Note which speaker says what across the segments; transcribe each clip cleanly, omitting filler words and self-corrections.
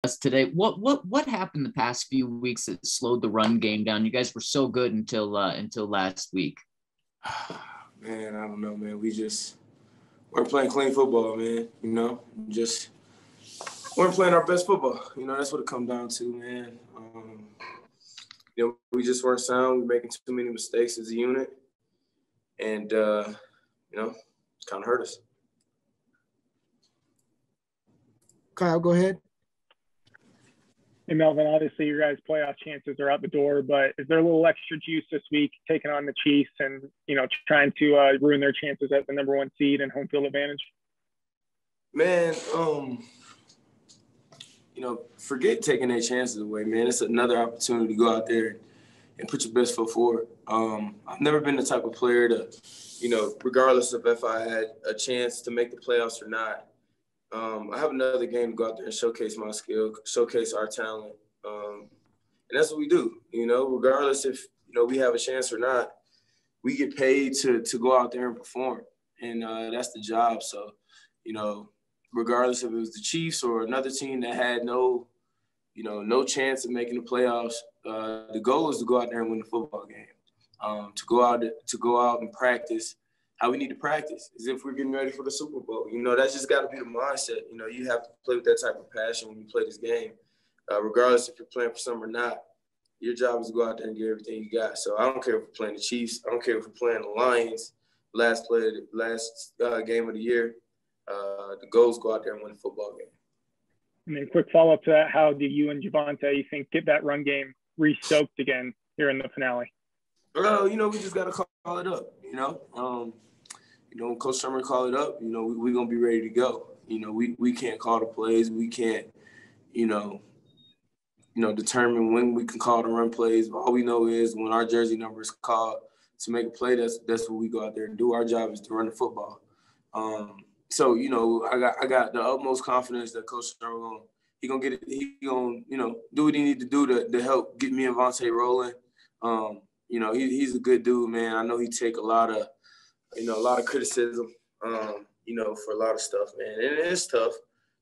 Speaker 1: us today. What happened the past few weeks that slowed the run game down? You guys were so good until last week.
Speaker 2: Man, I don't know, man. We're playing clean football, man. Just we're playing our best football. That's what it comes down to, man. We just weren't sound. We're making too many mistakes as a unit, and it's kind of hurt us.
Speaker 3: Kyle, go ahead.
Speaker 4: Hey, Melvin, obviously your guys' playoff chances are out the door, but is there a little extra juice this week taking on the Chiefs and, trying to ruin their chances at the number 1 seed and home field advantage?
Speaker 2: Man, forget taking their chances away, man. It's another opportunity to go out there and put your best foot forward. I've never been the type of player to, regardless of if I had a chance to make the playoffs or not, I have another game to go out there and showcase my skill, showcase our talent. And that's what we do, regardless if, we have a chance or not, we get paid to go out there and perform. And that's the job. So, regardless if it was the Chiefs or another team that had no chance of making the playoffs, the goal is to go out there and win the football game. To go out and practice how we need to practice as if we're getting ready for the Super Bowl. That's just got to be the mindset. You have to play with that type of passion when you play this game. Regardless if you're playing for some or not, your job is to go out there and give everything you got. So I don't care if we're playing the Chiefs. I don't care if we're playing the Lions, last game of the year. The goal is to go out there and win the football game.
Speaker 4: And then quick follow-up to that, how do you and Javonte, you think, get that run game re-stoked again here in the finale?
Speaker 2: Well, we just got to call it up, when Coach Sherman call it up, we're going to be ready to go. We can't call the plays. We can't, determine when we can call the run plays. All we know is when our jersey number is called to make a play, that's what we go out there and do. Our job is to run the football. So, I got the utmost confidence that Coach Sherman he gonna get it. He gonna, do what he need to do to help get me and Vontae rolling. He's a good dude, man. I know he take a lot of criticism, for a lot of stuff, man. And it's tough,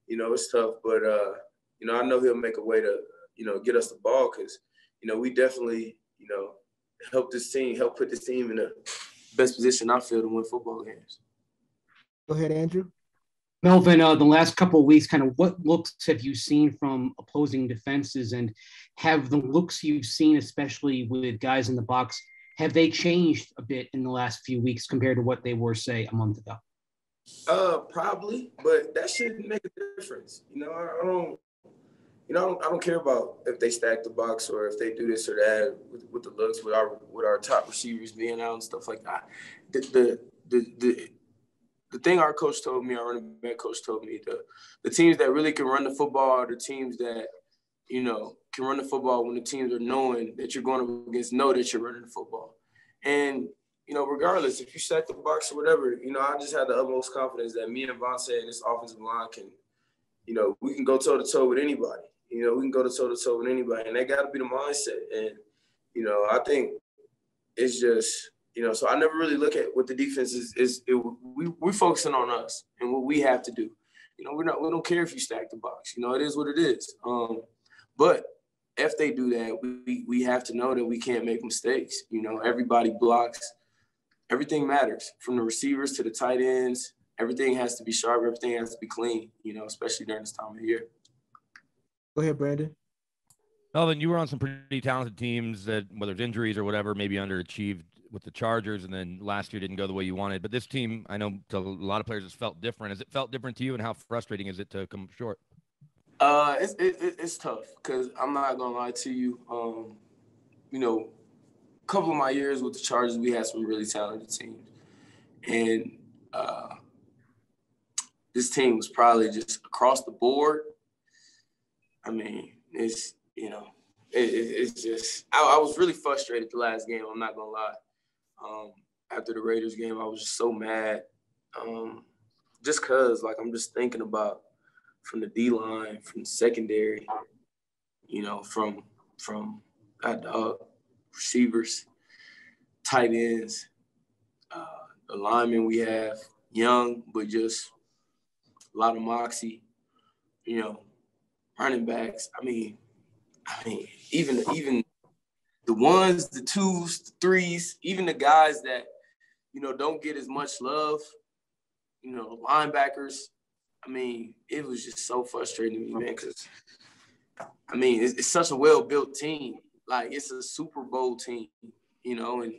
Speaker 2: it's tough. But, I know he'll make a way to, get us the ball because, we definitely, help put this team in the best position I feel to win football games.
Speaker 3: Go ahead, Andrew.
Speaker 5: Melvin, the last couple of weeks, kind of what looks have you seen from opposing defenses, and have the looks you've seen, especially with guys in the box, have they changed a bit in the last few weeks compared to what they were, say, a month ago?
Speaker 2: Probably, but that shouldn't make a difference. I don't care about if they stack the box or if they do this or that with the looks, with our top receivers being out and stuff like that. The thing our coach told me, our running back coach told me, the teams that really can run the football are the teams that, can run the football when the teams are knowing that you're going up against, know that you're running the football. And, regardless, if you stack the box or whatever, I just had the utmost confidence that me and Vontae and this offensive line can, we can go toe-to-toe with anybody. We can go toe-to-toe with anybody. And that got to be the mindset. And, I think it's just – so I never really look at what the defense is. We're focusing on us and what we have to do. We don't care if you stack the box. It is what it is. But if they do that, we have to know that we can't make mistakes. Everybody blocks. Everything matters, from the receivers to the tight ends. Everything has to be sharp. Everything has to be clean. Especially during this time of year.
Speaker 3: Go ahead, Brandon.
Speaker 6: Melvin, you were on some pretty talented teams that, whether it's injuries or whatever, maybe underachieved with the Chargers, and then last year didn't go the way you wanted. But this team, I know to a lot of players, it's felt different. Has it felt different to you, and how frustrating is it to come short?
Speaker 2: It's tough because I'm not gonna lie to you. A couple of my years with the Chargers, we had some really talented teams, and this team was probably just across the board. I mean, it's it's just I was really frustrated the last game. I'm not gonna lie. After the Raiders game, I was just so mad. Just cause I'm just thinking about from the D line, from the secondary, from receivers, tight ends, the linemen we have, young but just a lot of moxie. running backs. I mean, even the ones, the twos, the threes, even the guys that, you know, don't get as much love, you know, linebackers. I mean, it was just so frustrating to me, man, because, I mean, it's such a well-built team. Like, it's a Super Bowl team, you know, and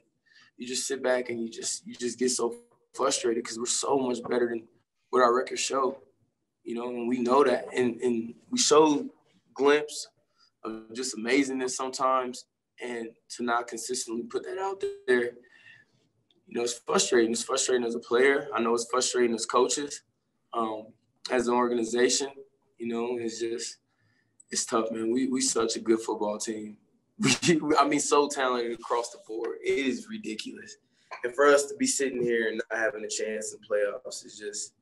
Speaker 2: you just sit back and you just get so frustrated because we're so much better than what our records show, you know, and we know that. And we show glimpse of just amazingness sometimes, and to not consistently put that out there, you know, it's frustrating. It's frustrating as a player. I know it's frustrating as coaches, as an organization. You know, it's tough, man. We such a good football team. I mean, so talented across the board. It is ridiculous. And for us to be sitting here and not having a chance in playoffs is just,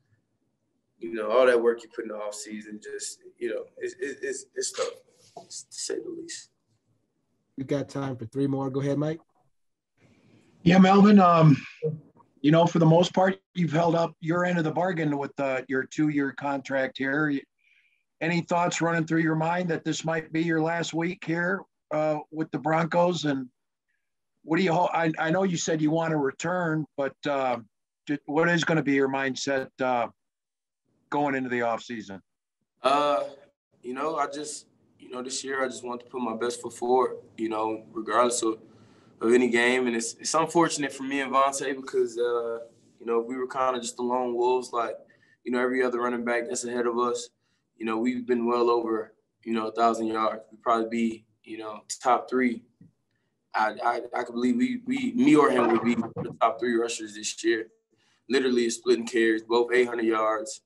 Speaker 2: you know, all that work you put in the offseason, just, you know, it's tough, to say the least.
Speaker 3: We've got time for 3 more. Go ahead, Mike.
Speaker 7: Yeah, Melvin, you know, for the most part, you've held up your end of the bargain with your 2-year contract here. Any thoughts running through your mind that this might be your last week here with the Broncos? And what do you hope? I know you said you want to return, but what is going to be your mindset going into the offseason?
Speaker 2: You know, this year I just want to put my best foot forward, you know, regardless of any game. And it's unfortunate for me and Vontae because, you know, we were kind of just the lone wolves, like, you know, every other running back that's ahead of us. You know, we've been well over, you know, 1,000 yards. We'd probably be, you know, top 3. I could believe me or him would be the top 3 rushers this year. Literally splitting carries, both 800 yards.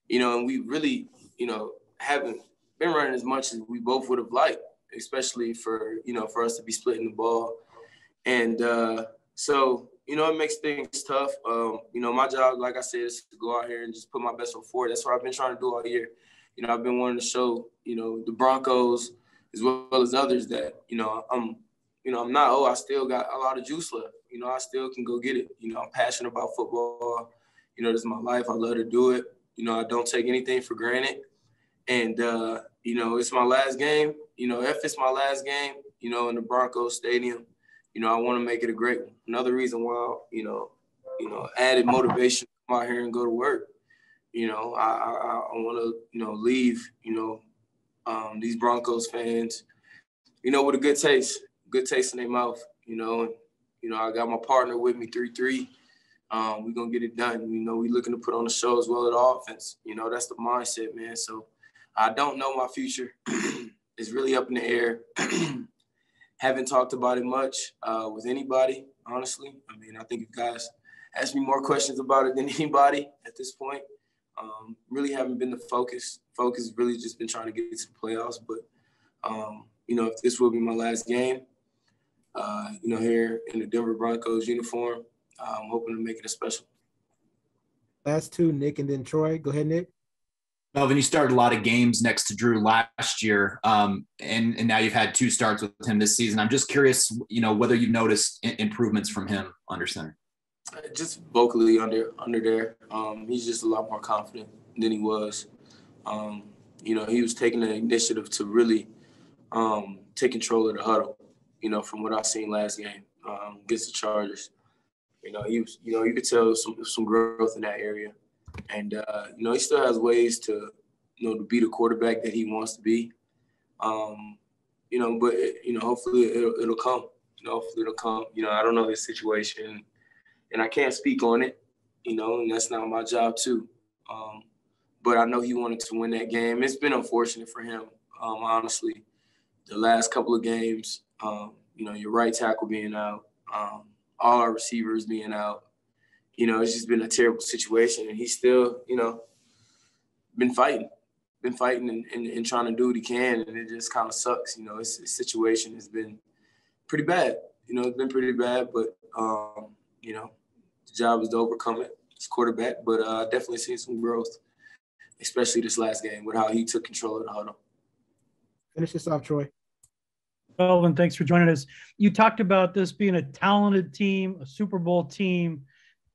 Speaker 2: You know, and we really, you know, haven't been running as much as we both would have liked, especially for, you know, for us to be splitting the ball. And so, you know, it makes things tough. You know, my job, like I said, is to go out here and just put my best foot forward. That's what I've been trying to do all year. You know, I've been wanting to show, you know, the Broncos as well as others that, you know, I'm not, I still got a lot of juice left. You know, I still can go get it. You know, I'm passionate about football. You know, this is my life. I love to do it. You know, I don't take anything for granted. And, you know, it's my last game. You know, if it's my last game, you know, in the Broncos stadium, you know, I want to make it a great one. Another reason why, you know, added motivation to come out here and go to work. You know, I want to, you know, leave, you know, these Broncos fans, you know, with a good taste in their mouth, you know. And, you know, I got my partner with me, 3-3. We're going to get it done. You know, we're looking to put on the show as well as the offense. You know, that's the mindset, man. So I don't know my future. It's really up in the air. Haven't talked about it much with anybody, honestly. I mean, I think you guys ask me more questions about it than anybody at this point. Really haven't been the focus. Focus has really just been trying to get to the playoffs. But, you know, if this will be my last game, you know, here in the Denver Broncos uniform, I'm hoping to make it a special.
Speaker 3: Last 2, Nick and then Troy. Go ahead, Nick.
Speaker 8: Melvin, you started a lot of games next to Drew last year, and now you've had 2 starts with him this season. I'm just curious, you know, whether you've noticed improvements from him under center.
Speaker 2: Just vocally under there. He's just a lot more confident than he was. You know, he was taking the initiative to really take control of the huddle, you know, from what I seen last game against the Chargers. You know, you could tell some growth in that area. And, you know, he still has ways to, you know, to be the quarterback that he wants to be. You know, but, you know, hopefully it'll come. You know, hopefully it'll come. You know, I don't know his situation, and I can't speak on it, you know, and that's not my job too. But I know he wanted to win that game. It's been unfortunate for him, honestly. The last couple of games, you know, your right tackle being out, all our receivers being out. You know, it's just been a terrible situation, and he's still, you know, been fighting and trying to do what he can, and it just kind of sucks. You know, his situation has been pretty bad. You know, it's been pretty bad, but, you know, the job is to overcome it. It's quarterback, but I definitely seen some growth, especially this last game with how he took control of the huddle.
Speaker 3: Finish this off, Troy.
Speaker 9: Melvin, thanks for joining us. You talked about this being a talented team, a Super Bowl team.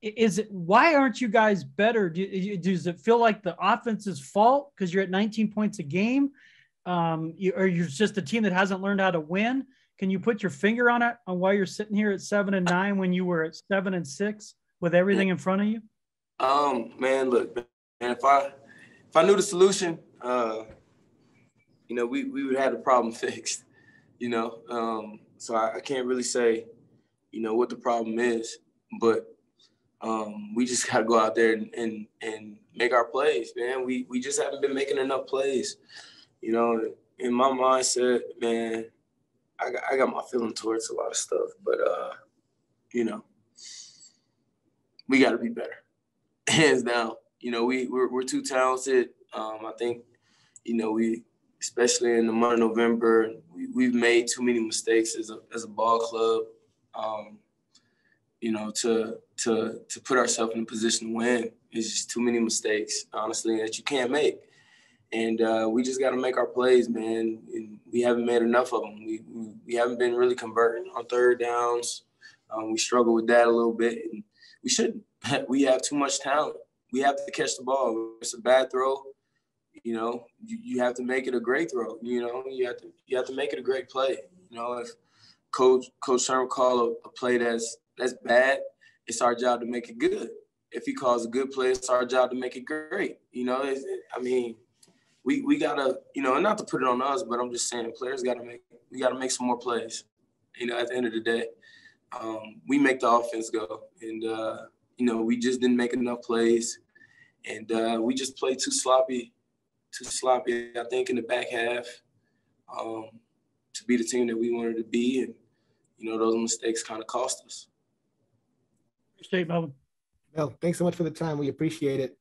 Speaker 9: is it, why aren't you guys better? Does it feel like the offense's fault because you're at 19 points a game? Or you're just a team that hasn't learned how to win? Can you put your finger on it, on why you're sitting here at 7-9 when you were at 7-6 with everything in front of you?
Speaker 2: Man, look, man, if I knew the solution, you know, we would have the problem fixed, you know. So I can't really say, you know, what the problem is, but we just got to go out there and make our plays, man. We just haven't been making enough plays, you know. In my mindset, man, I got my feeling towards a lot of stuff, but you know, we got to be better, hands down. You know, we're too talented. I think, you know, especially in the month of November, we've made too many mistakes as a ball club. You know, to put ourselves in a position to win is just too many mistakes, honestly, that you can't make. And we just got to make our plays, man. And we haven't made enough of them. We haven't been really converting on third downs. We struggle with that a little bit. And we shouldn't. We have too much talent. We have to catch the ball. If it's a bad throw, you know, you have to make it a great throw. You know, you have to make it a great play. You know, if Coach Sherman call a play that's bad, it's our job to make it good. If he calls a good play, it's our job to make it great. You know, I mean, we gotta, you know, and not to put it on us, but I'm just saying, players we gotta make some more plays. You know, at the end of the day, we make the offense go, and you know, we just didn't make enough plays, and we just played too sloppy. I think in the back half, to be the team that we wanted to be, and you know, those mistakes kind of cost us.
Speaker 9: Appreciate it, Melvin.
Speaker 3: Mel, thanks so much for the time. We appreciate it.